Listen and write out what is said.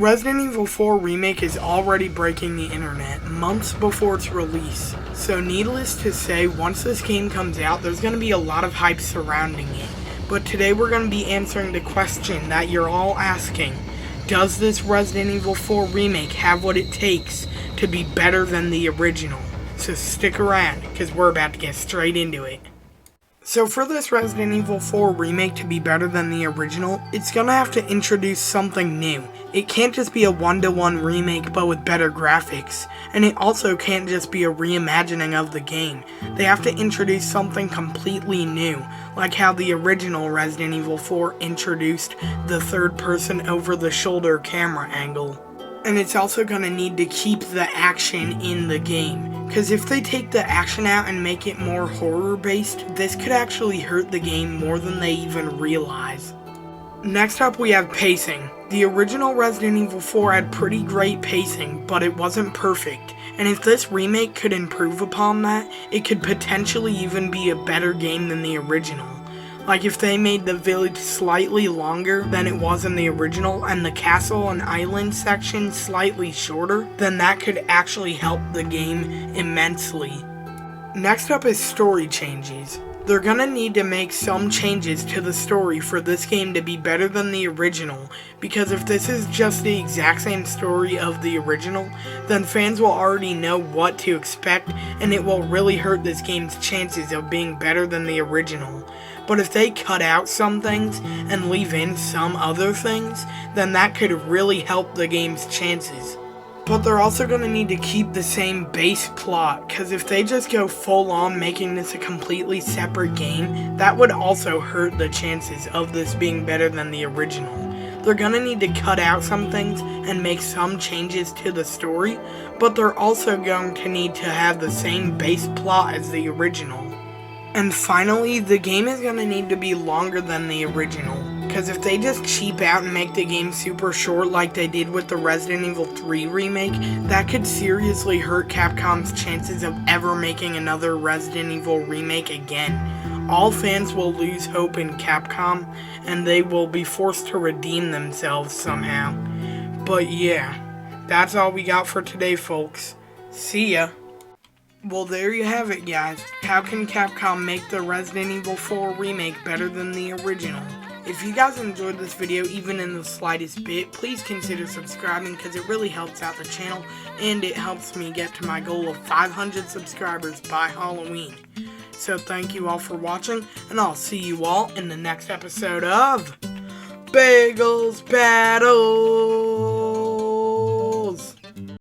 Resident Evil 4 Remake is already breaking the internet months before its release, so needless to say, once this game comes out, there's going to be a lot of hype surrounding it. But today we're going to be answering the question that you're all asking: does this Resident Evil 4 Remake have what it takes to be better than the original? So stick around, because we're about to get straight into it. So for this Resident Evil 4 Remake to be better than the original, it's gonna have to introduce something new. It can't just be a one-to-one remake but with better graphics, and it also can't just be a reimagining of the game. They have to introduce something completely new, like how the original Resident Evil 4 introduced the third-person over-the-shoulder camera angle. And it's also going to need to keep the action in the game, because if they take the action out and make it more horror-based, this could actually hurt the game more than they even realize. Next up, we have pacing. The original Resident Evil 4 had pretty great pacing, but it wasn't perfect, and if this remake could improve upon that, it could potentially even be a better game than the original. Like if they made the village slightly longer than it was in the original and the castle and island section slightly shorter, then that could actually help the game immensely. Next up is story changes. They're gonna need to make some changes to the story for this game to be better than the original, because if this is just the exact same story of the original, then fans will already know what to expect, and it will really hurt this game's chances of being better than the original. But if they cut out some things and leave in some other things, then that could really help the game's chances. But they're also going to need to keep the same base plot, because if they just go full on making this a completely separate game, that would also hurt the chances of this being better than the original. They're going to need to cut out some things and make some changes to the story, but they're also going to need to have the same base plot as the original. And finally, the game is going to need to be longer than the original, because if they just cheap out and make the game super short like they did with the Resident Evil 3 remake, that could seriously hurt Capcom's chances of ever making another Resident Evil remake again. All fans will lose hope in Capcom, and they will be forced to redeem themselves somehow. But yeah, that's all we got for today, folks. See ya. Well, there you have it, guys. How can Capcom make the Resident Evil 4 remake better than the original? If you guys enjoyed this video even in the slightest bit, please consider subscribing, because it really helps out the channel and it helps me get to my goal of 500 subscribers by Halloween. So thank you all for watching, and I'll see you all in the next episode of Bagels Battle.